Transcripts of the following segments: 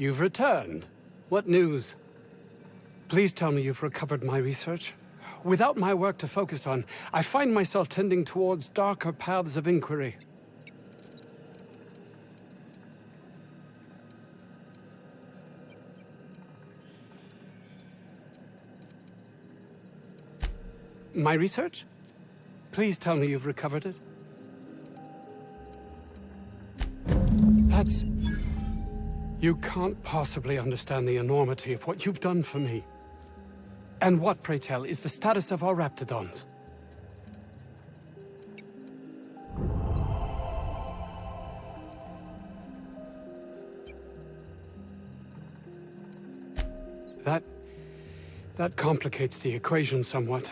You've returned. What news? Please tell me you've recovered my research. Without my work to focus on, I find myself tending towards darker paths of inquiry. My research? Please tell me you've recovered it. That's... You can't possibly understand the enormity of what you've done for me. And what, pray tell, is the status of our raptidons? That complicates the equation somewhat.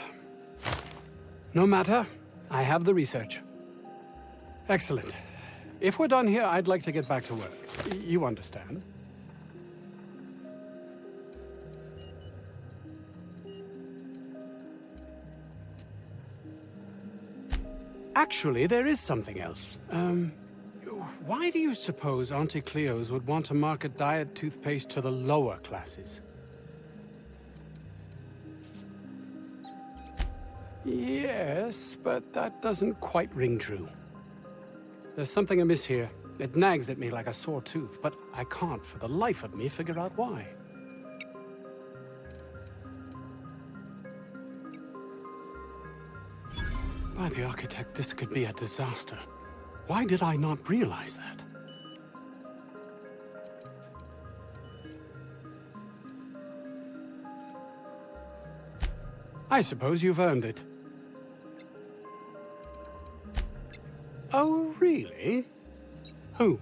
No matter, I have the research. Excellent. If we're done here, I'd like to get back to work. You understand? Actually, there is something else. Why do you suppose Auntie Cleo's would want to market diet toothpaste to the lower classes? Yes, but that doesn't quite ring true. There's something amiss here. It nags at me like a sore tooth, but I can't for the life of me figure out why. By the architect, this could be a disaster. Why did I not realize that? I suppose you've earned it. Oh, really? Who?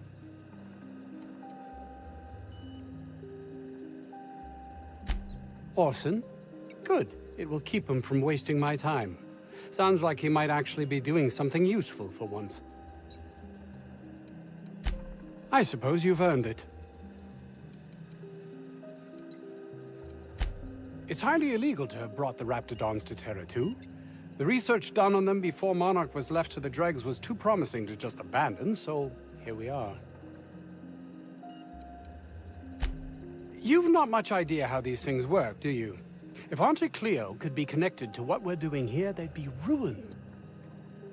Orson? Good. It will keep him from wasting my time. Sounds like he might actually be doing something useful for once. I suppose you've earned it. It's highly illegal to have brought the Raptidons to Terra 2. The research done on them before Monarch was left to the dregs was too promising to just abandon, so here we are. You've not much idea how these things work, do you? If Auntie Cleo could be connected to what we're doing here, they'd be ruined.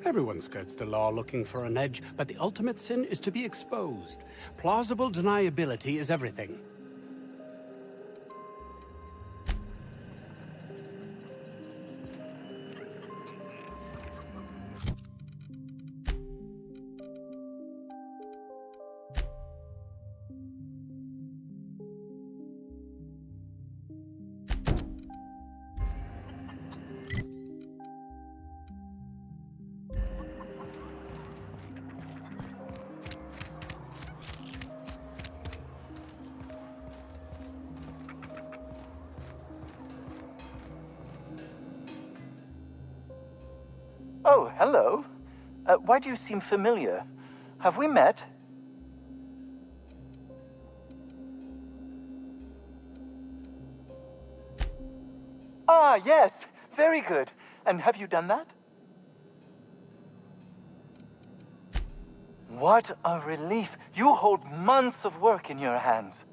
Everyone skirts the law looking for an edge, but the ultimate sin is to be exposed. Plausible deniability is everything. Oh, hello. Why do you seem familiar? Have we met? Ah, yes. Very good. And have you done that? What a relief. You hold months of work in your hands.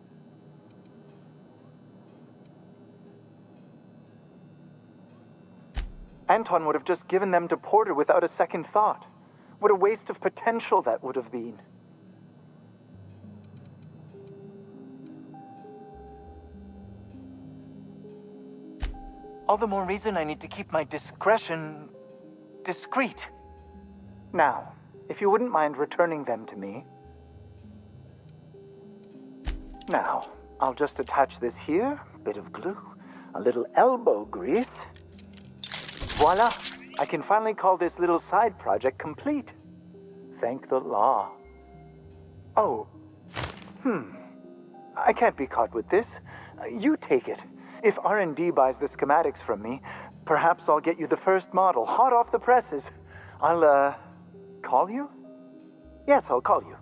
Anton would have just given them to Porter without a second thought. What a waste of potential that would have been. All the more reason I need to keep my discretion discreet. Now, if you wouldn't mind returning them to me. Now, I'll just attach this here, bit of glue, a little elbow grease. Voila! I can finally call this little side project complete. Thank the law. Oh. I can't be caught with this. You take it. If R&D buys the schematics from me, perhaps I'll get you the first model, hot off the presses. I'll, call you? Yes, I'll call you.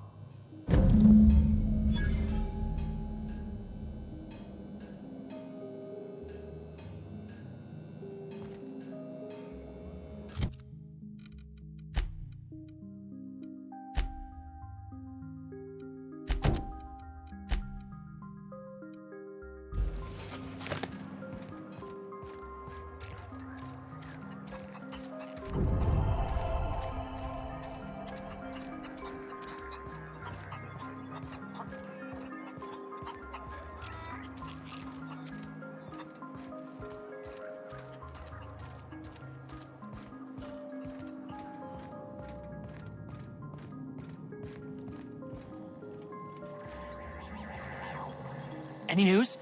Any news?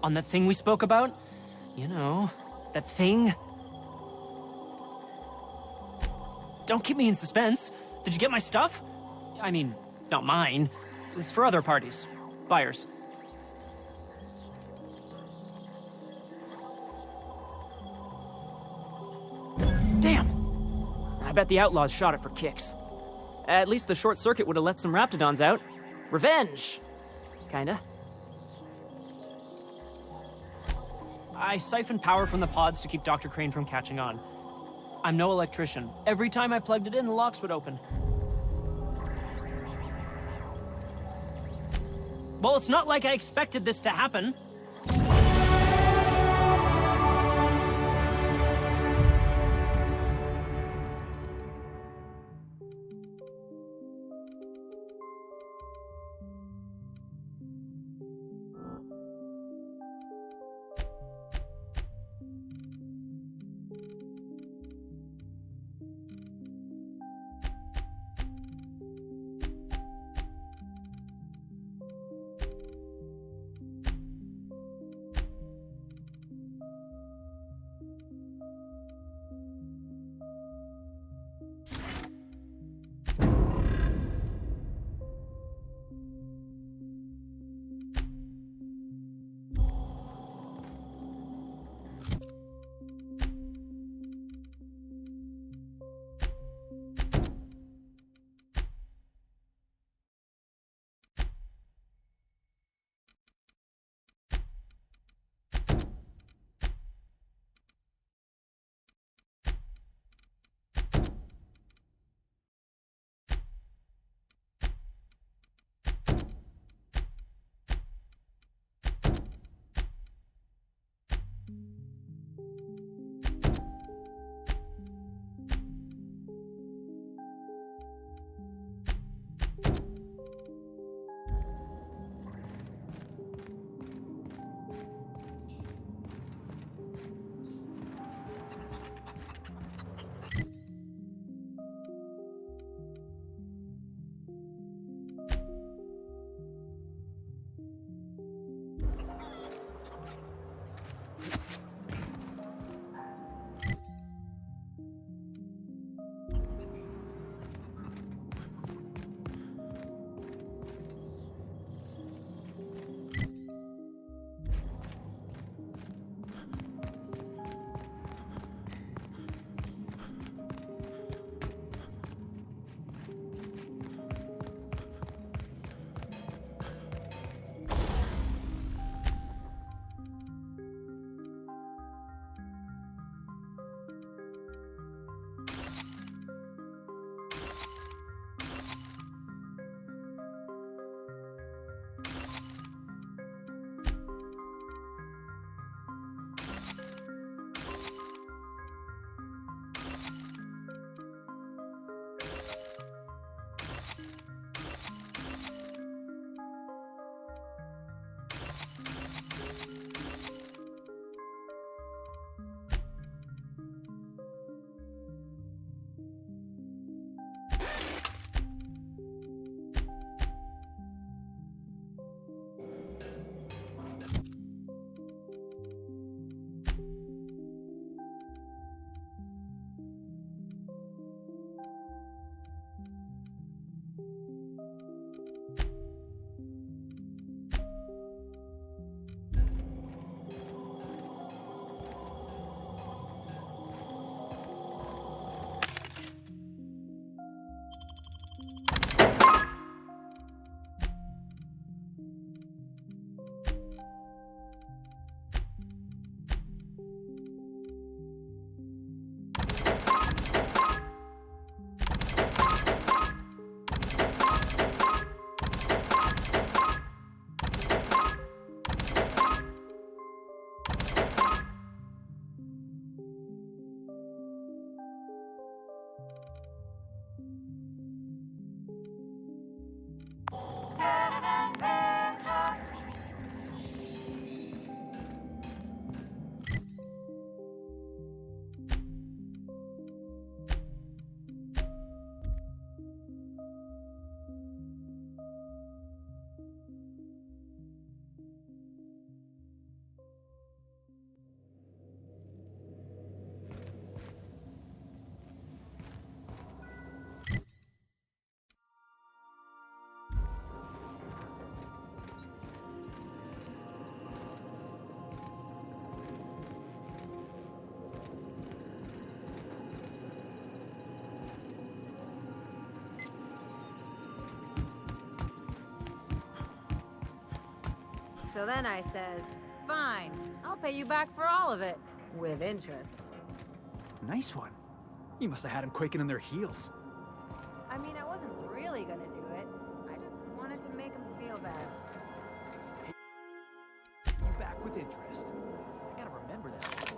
On that thing we spoke about? You know, that thing? Don't keep me in suspense. Did you get my stuff? I mean, not mine. It's for other parties. Buyers. Damn! I bet the outlaws shot it for kicks. At least the short circuit would have let some raptidons out. Revenge! Kinda. I siphoned power from the pods to keep Dr. Crane from catching on. I'm no electrician. Every time I plugged it in, the locks would open. Well, it's not like I expected this to happen. So then I says, fine, I'll pay you back for all of it, with interest. Nice one. You must have had him quaking in their heels. I mean, I wasn't really gonna do it. I just wanted to make him feel bad. You back with interest. I gotta remember that.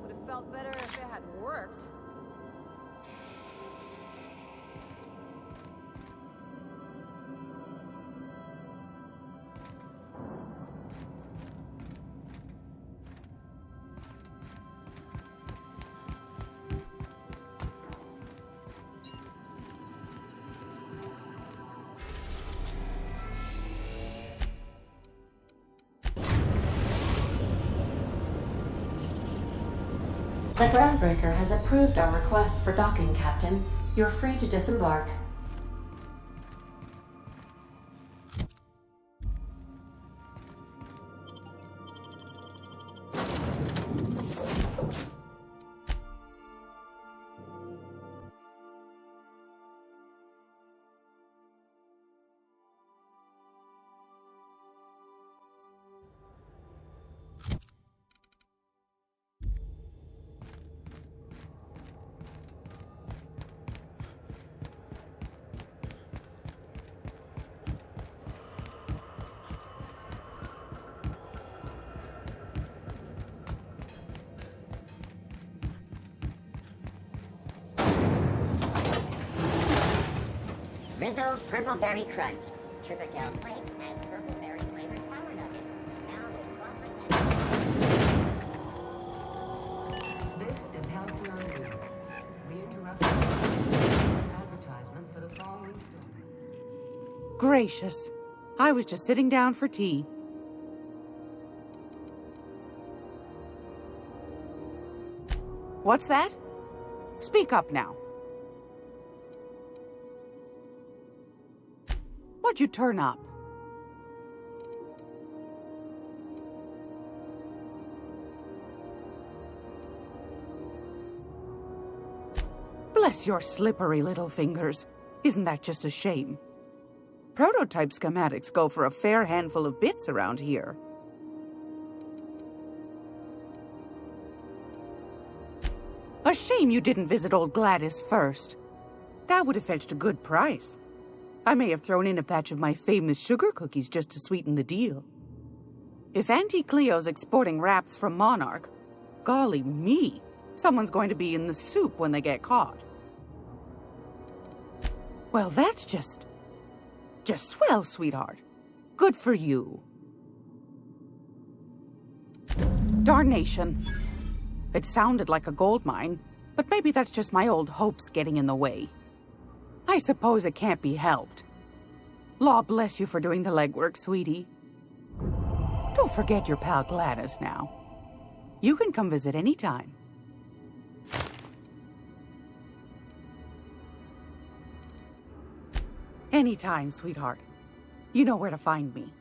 Would have felt better if it had worked. The groundbreaker has approved our request for docking, Captain. You're free to disembark. Rizzo's Purple Berry Crunch. Triple plates and purple berry flavored power nuggets. Now with 12%. This is Halcyon News. We interrupt advertisement for the following story. Gracious. I was just sitting down for tea. What's that? Speak up now. What'd you turn up? Bless your slippery little fingers. Isn't that just a shame? Prototype schematics go for a fair handful of bits around here. A shame you didn't visit old Gladys first. That would have fetched a good price. I may have thrown in a batch of my famous sugar cookies just to sweeten the deal. If Auntie Cleo's exporting wraps from Monarch, golly me, someone's going to be in the soup when they get caught. Well, that's just swell, sweetheart. Good for you. Darnation. It sounded like a gold mine, but maybe that's just my old hopes getting in the way. I suppose it can't be helped. Law bless you for doing the legwork, sweetie. Don't forget your pal Gladys now. You can come visit any time. Anytime, sweetheart. You know where to find me.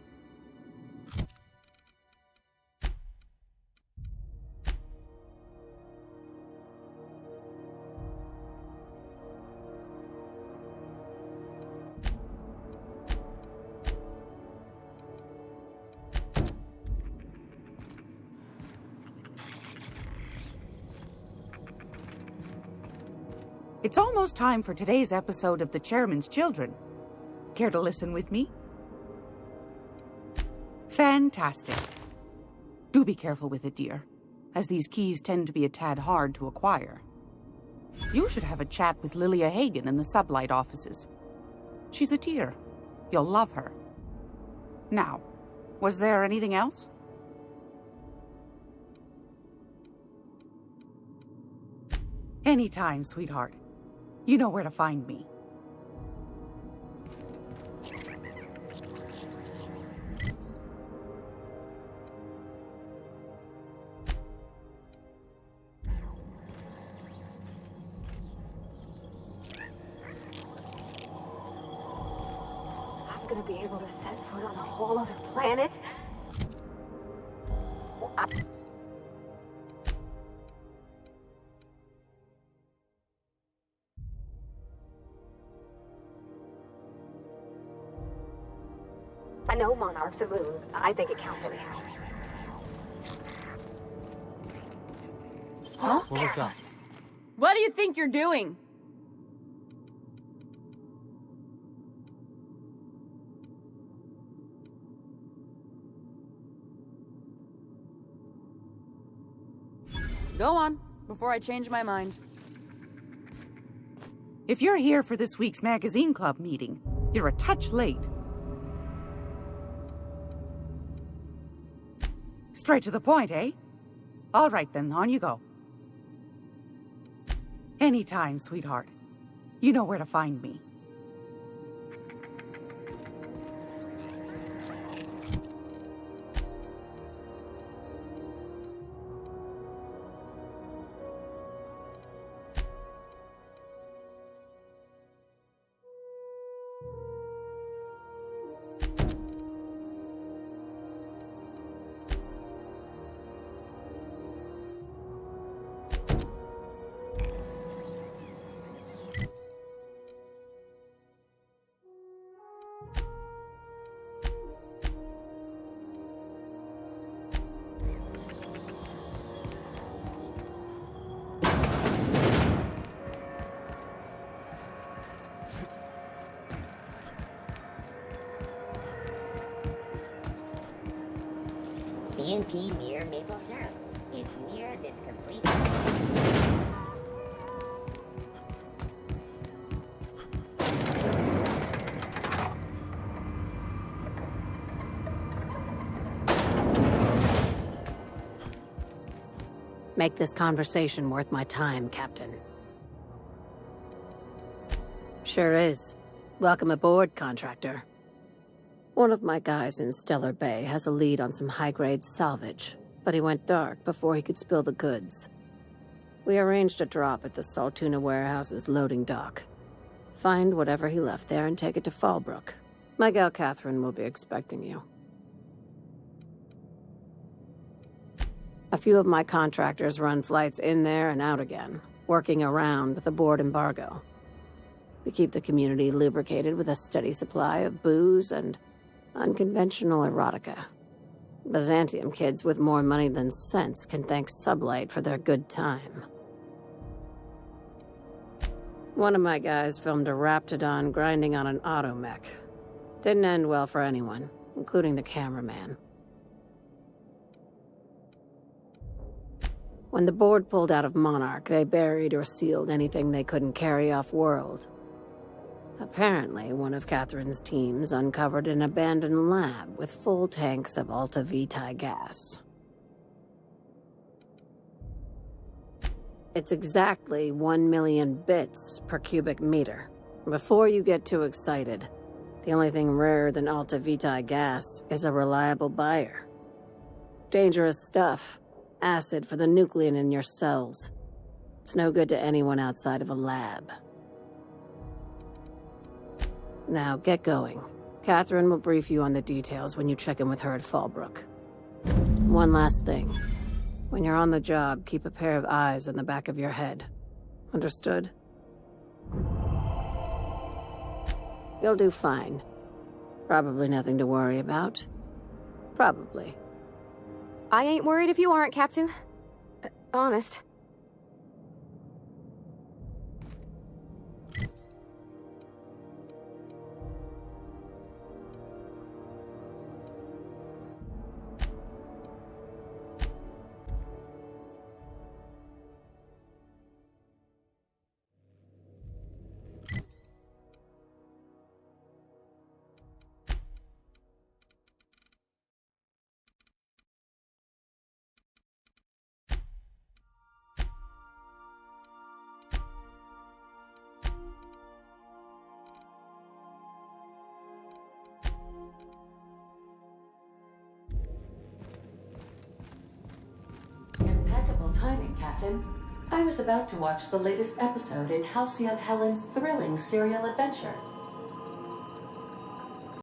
It's almost time for today's episode of The Chairman's Children. Care to listen with me? Fantastic. Do be careful with it, dear, as these keys tend to be a tad hard to acquire. You should have a chat with Lilia Hagen in the Sublight offices. She's a dear. You'll love her. Now, was there anything else? Anytime, sweetheart. You know where to find me. I'm gonna be able to set foot on a whole other planet. No monarch's a moon. I think it counts anyhow. Huh? What was that? What do you think you're doing? Go on, before I change my mind. If you're here for this week's magazine club meeting, you're a touch late. Straight to the point, eh? All right then, on you go. Anytime, sweetheart. You know where to find me. CNP near maple syrup. It's near this complete... Make this conversation worth my time, Captain. Sure is. Welcome aboard, contractor. One of my guys in Stellar Bay has a lead on some high-grade salvage, but he went dark before he could spill the goods. We arranged a drop at the Saltuna warehouse's loading dock. Find whatever he left there and take it to Fallbrook. My gal Catherine will be expecting you. A few of my contractors run flights in there and out again, working around the board embargo. We keep the community lubricated with a steady supply of booze and unconventional erotica. Byzantium kids with more money than sense can thank Sublight for their good time. One of my guys filmed a Raptidon grinding on an automech. Didn't end well for anyone, including the cameraman. When the board pulled out of Monarch, they buried or sealed anything they couldn't carry off-world. Apparently, one of Catherine's teams uncovered an abandoned lab with full tanks of Alta Vitae gas. It's exactly 1 million bits per cubic meter. Before you get too excited, the only thing rarer than Alta Vitae gas is a reliable buyer. Dangerous stuff. Acid for the nucleon in your cells. It's no good to anyone outside of a lab. Now, get going. Catherine will brief you on the details when you check in with her at Fallbrook. One last thing. When you're on the job, keep a pair of eyes in the back of your head. Understood? You'll do fine. Probably nothing to worry about. Probably. I ain't worried if you aren't, Captain. Honest. Impeccable timing, Captain. I was about to watch the latest episode in Halcyon Helen's thrilling serial adventure.